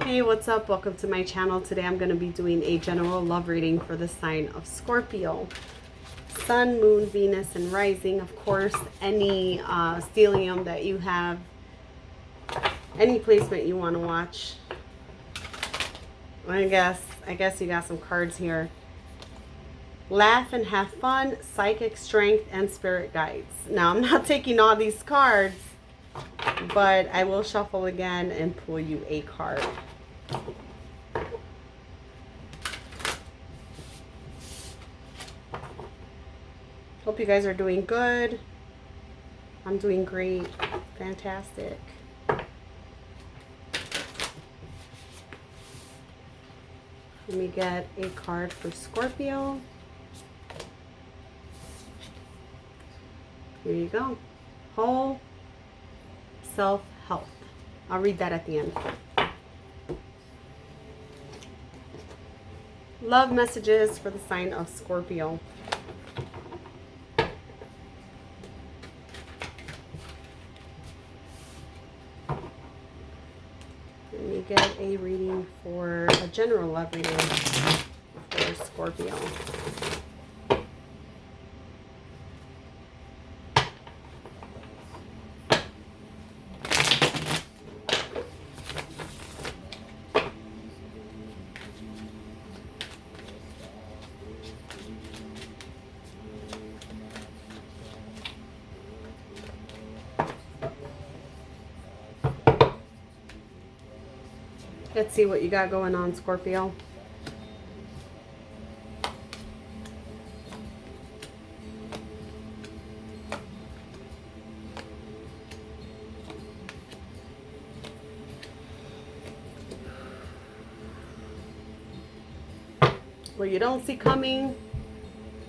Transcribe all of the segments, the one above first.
Hey, what's up? Welcome to my channel. Today I'm going to be doing a general love reading for the sign of Scorpio. Sun, Moon, Venus, and Rising. Of course, any stellium that you have, any placement you want to watch. I guess you got some cards here. Laugh and have fun, psychic strength, and spirit guides. Now, I'm not taking all these cards, but I will shuffle again and pull you a card. Hope you guys are doing good. I'm doing great. Fantastic. Let me get a card for Scorpio. Here you go. Whole self-help. I'll read that at the end. Love messages for the sign of Scorpio. Let me get a reading for a general love reading for Scorpio. Let's see what you got going on, Scorpio. What you don't see coming,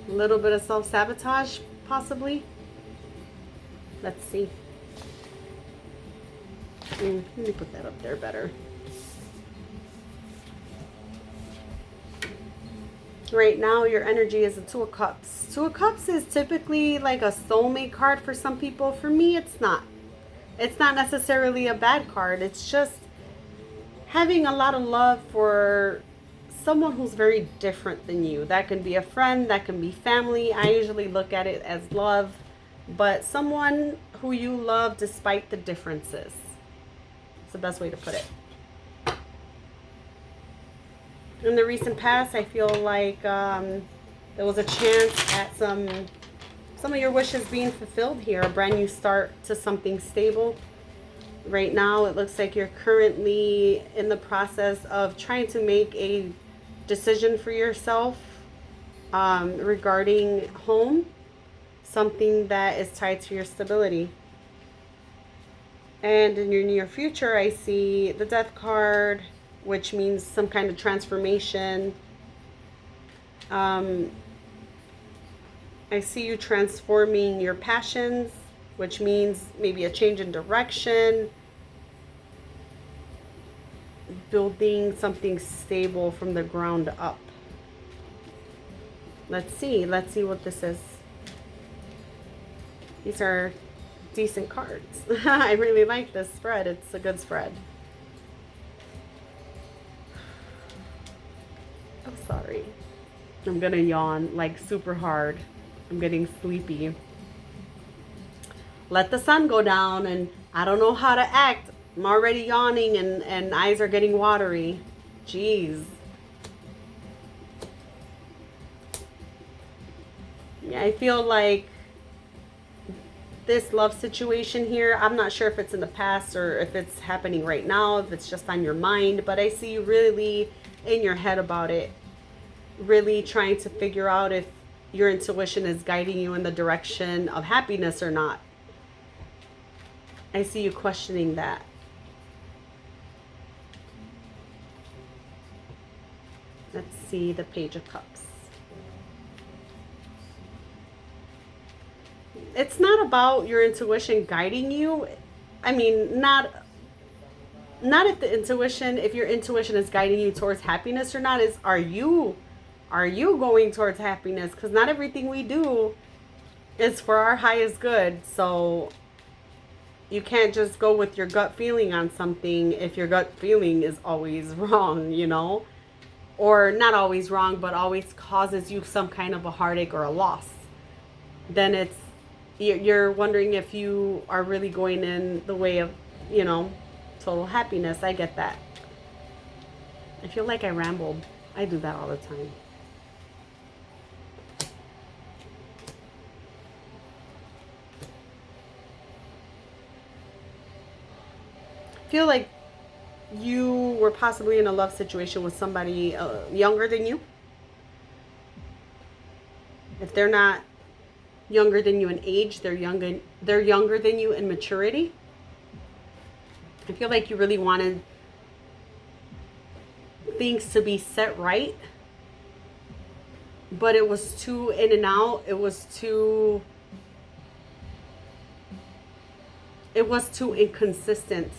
a little bit of self-sabotage, possibly. Let's see. Let me put that up there better. Right now, your energy is a Two of Cups. Two of Cups is typically like a soulmate card for some people. For me, it's not. It's not necessarily a bad card. It's just having a lot of love for someone who's very different than you. That can be a friend, that can be family. I usually look at it as love, but someone who you love despite the differences. It's the best way to put it. In the recent past, I feel like there was a chance at some of your wishes being fulfilled here. A brand new start to something stable. Right now, it looks like you're currently in the process of trying to make a decision for yourself regarding home. Something that is tied to your stability. And in your near future, I see the Death card, which means some kind of transformation. I see you transforming your passions, which means maybe a change in direction, building something stable from the ground up. Let's see what this is. These are decent cards. I really like this spread. It's a good spread. I'm sorry. I'm gonna yawn like super hard. I'm getting sleepy. Let the sun go down and I don't know how to act. I'm already yawning and eyes are getting watery. Jeez. Yeah, I feel like this love situation here, I'm not sure if it's in the past or if it's happening right now, if it's just on your mind, but I see you really in your head about it, really trying to figure out if your intuition is guiding you in the direction of happiness or not. I see you questioning that. Let's see the Page of Cups. It's not about your intuition guiding you. I mean, not if your intuition is guiding you towards happiness or not, is are you going towards happiness? Because not everything we do is for our highest good. So you can't just go with your gut feeling on something if your gut feeling is always wrong, you know? Or not always wrong, but always causes you some kind of a heartache or a loss. Then you're wondering if you are really going in the way of, you know, total happiness. I get that. I feel like I rambled. I do that all the time. I feel like you were possibly in a love situation with somebody younger than you. If they're not younger than you in age, they're younger than you in maturity. I feel like you really wanted things to be set right, but it was too in and out. It was too inconsistent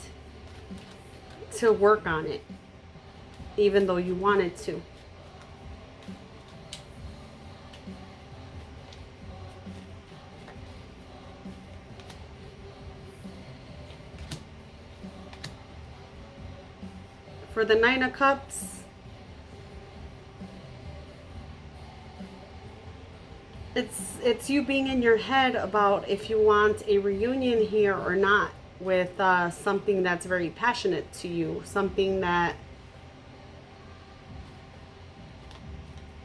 to work on it, even though you wanted to. For the Nine of Cups, it's you being in your head about if you want a reunion here or not with something that's very passionate to you, something that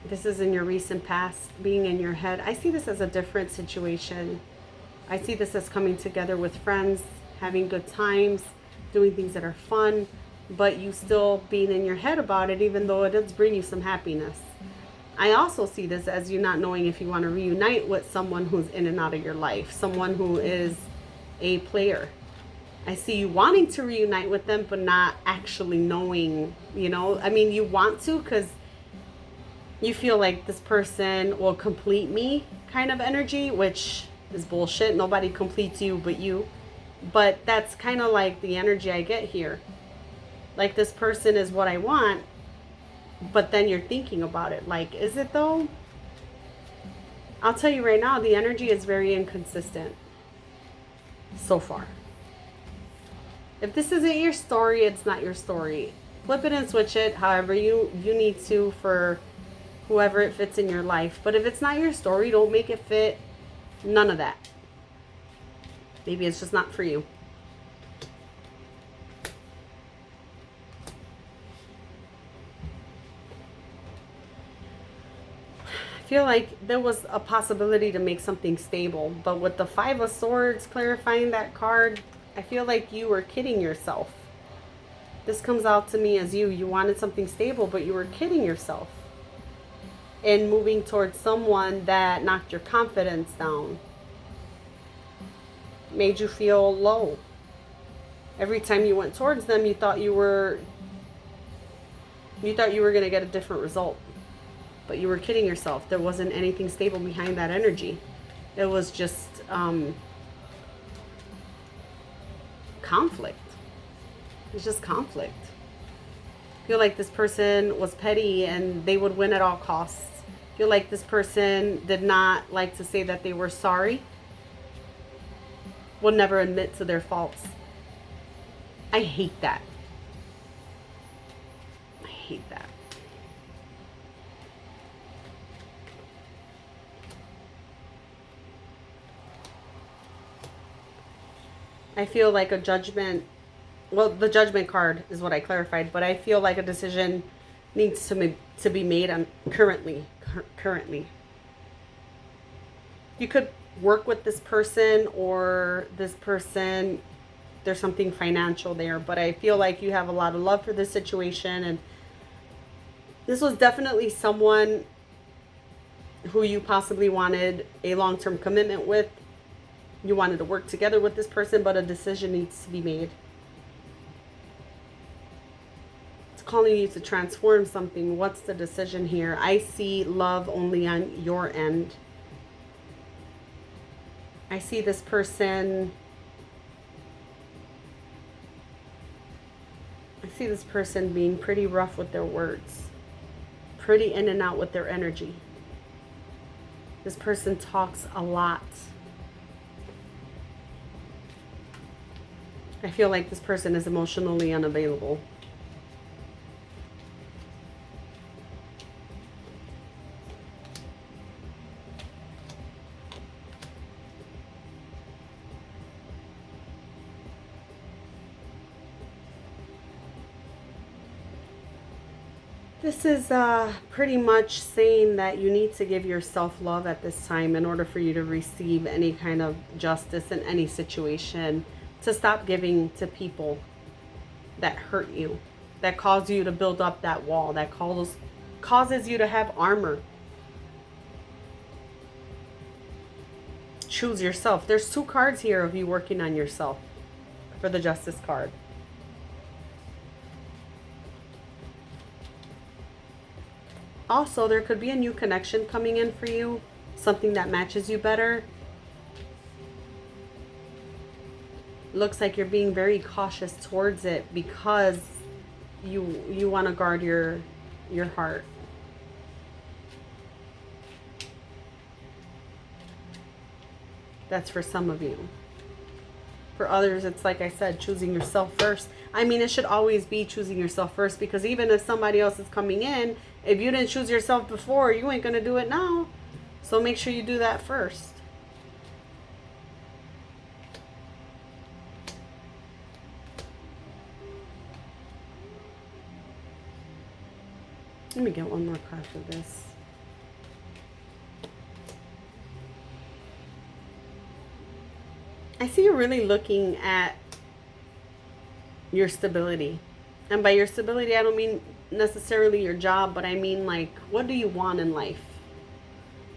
this is in your recent past, being in your head. I see this as a different situation. I see this as coming together with friends, having good times, doing things that are fun, but you still being in your head about it, even though it does bring you some happiness. I also see this as you not knowing if you want to reunite with someone who's in and out of your life, someone who is a player. I see you wanting to reunite with them, but not actually knowing, you know. I mean, you want to because you feel like this person will complete me kind of energy, which is bullshit. Nobody completes you but you. But that's kind of like the energy I get here. Like, this person is what I want, but then you're thinking about it. Like, is it though? I'll tell you right now, the energy is very inconsistent so far. If this isn't your story, it's not your story. Flip it and switch it however you need to for whoever it fits in your life. But if it's not your story, don't make it fit. None of that. Maybe it's just not for you. I feel like there was a possibility to make something stable, but with the Five of Swords clarifying that card, I feel like you were kidding yourself. This comes out to me as you wanted something stable, but you were kidding yourself and moving towards someone that knocked your confidence down, made you feel low. Every time you went towards them, you thought you were going to get a different result. But you were kidding yourself. There wasn't anything stable behind that energy. It was just conflict. It's just conflict. I feel like this person was petty and they would win at all costs. I feel like this person did not like to say that they were sorry. Would never admit to their faults. I hate that. I hate that. I feel like a judgment, well, the judgment card is what I clarified, but I feel like a decision needs to be made on currently. You could work with this person, or this person, there's something financial there, but I feel like you have a lot of love for this situation, and this was definitely someone who you possibly wanted a long-term commitment with. You wanted to work together with this person, but a decision needs to be made. It's calling you to transform something. What's the decision here? I see love only on your end. I see this person. I see this person being pretty rough with their words. Pretty in and out with their energy. This person talks a lot. I feel like this person is emotionally unavailable. This is pretty much saying that you need to give yourself love at this time in order for you to receive any kind of justice in any situation. To stop giving to people that hurt you, that cause you to build up that wall, that causes you to have armor. Choose yourself. There's 2 cards here of you working on yourself for the Justice card. Also, there could be a new connection coming in for you, something that matches you better. Looks like you're being very cautious towards it because you want to guard your heart. That's for some of you. For others, it's like I said, choosing yourself first. I mean, it should always be choosing yourself first, because even if somebody else is coming in, if you didn't choose yourself before, you ain't going to do it now. So make sure you do that first. Let me get one more card for this. I see you're really looking at your stability. And by your stability, I don't mean necessarily your job, but I mean, like, what do you want in life?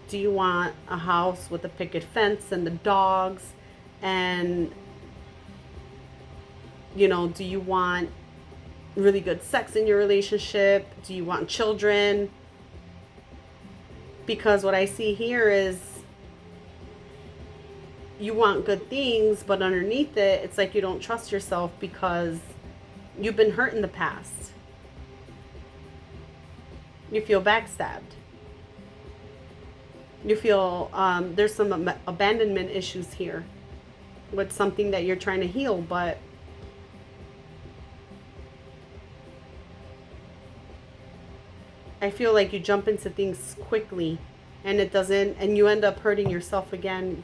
Do you want a house with a picket fence and the dogs? And, you know, do you want really good sex in your relationship? Do you want children? Because what I see here is you want good things, but underneath it, it's like you don't trust yourself because you've been hurt in the past. You feel backstabbed. You feel there's some abandonment issues here with something that you're trying to heal, but I feel like you jump into things quickly and it doesn't, and you end up hurting yourself again.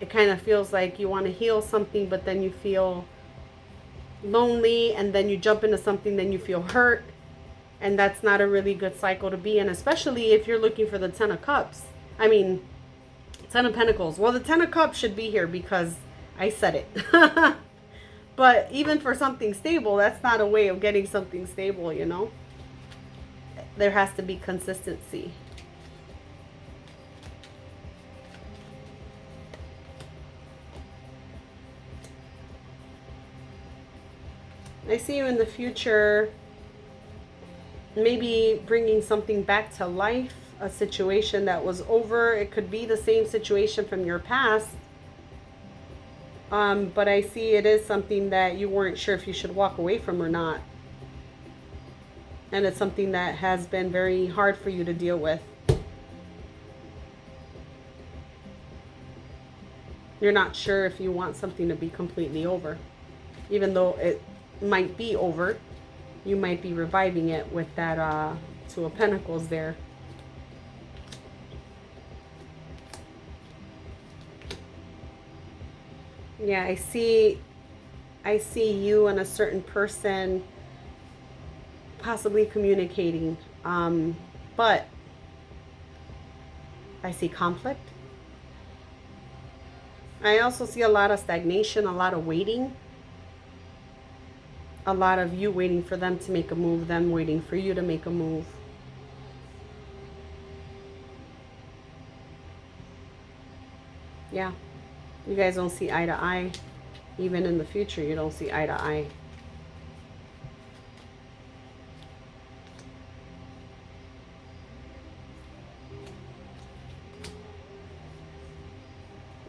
It kind of feels like you want to heal something, but then you feel lonely, and then you jump into something, then you feel hurt. And that's not a really good cycle to be in, especially if you're looking for the 10 of Cups. I mean, 10 of Pentacles. Well, the 10 of Cups should be here because I said it. But even for something stable, that's not a way of getting something stable, you know? There has to be consistency. I see you in the future maybe bringing something back to life, a situation that was over. It could be the same situation from your past. But I see it is something that you weren't sure if you should walk away from or not. And it's something that has been very hard for you to deal with. You're not sure if you want something to be completely over. Even though it might be over, you might be reviving it with that 2 of Pentacles there. Yeah, I see you and a certain person possibly communicating, but I see conflict. I also see a lot of stagnation, a lot of waiting. A lot of you waiting for them to make a move, them waiting for you to make a move. Yeah. You guys don't see eye to eye. Even in the future, you don't see eye to eye.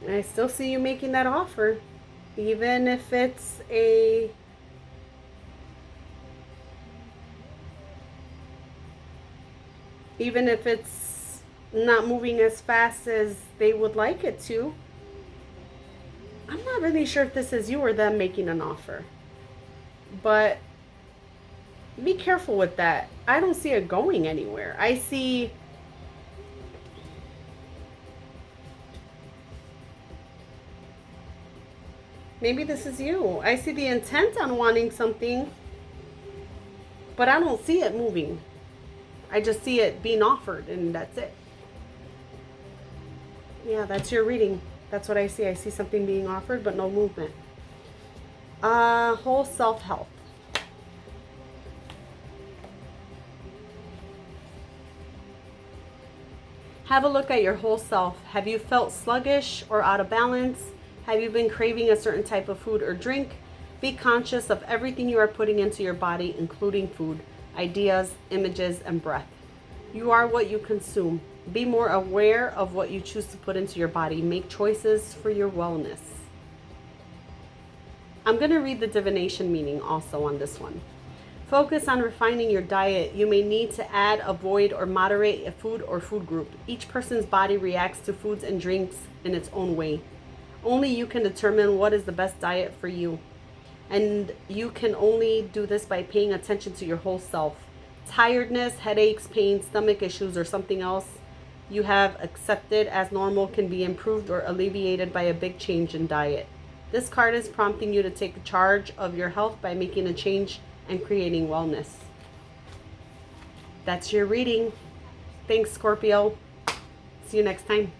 And I still see you making that offer. Even if it's not moving as fast as they would like it to. I'm not really sure if this is you or them making an offer. But be careful with that. I don't see it going anywhere. I see maybe this is you. I see the intent on wanting something, but I don't see it moving. I just see it being offered, and that's it. Yeah, that's your reading. That's what I see. I see something being offered, but no movement. Whole self-help. Have a look at your whole self. Have you felt sluggish or out of balance? Have you been craving a certain type of food or drink? Be conscious of everything you are putting into your body, including food, ideas, images, and breath. You are what you consume. Be more aware of what you choose to put into your body. Make choices for your wellness. I'm going to read the divination meaning also on this one. Focus on refining your diet. You may need to add, avoid, or moderate a food or food group. Each person's body reacts to foods and drinks in its own way. Only you can determine what is the best diet for you. And you can only do this by paying attention to your whole self. Tiredness, headaches, pain, stomach issues, or something else you have accepted as normal can be improved or alleviated by a big change in diet. This card is prompting you to take charge of your health by making a change and creating wellness. That's your reading. Thanks, Scorpio. See you next time.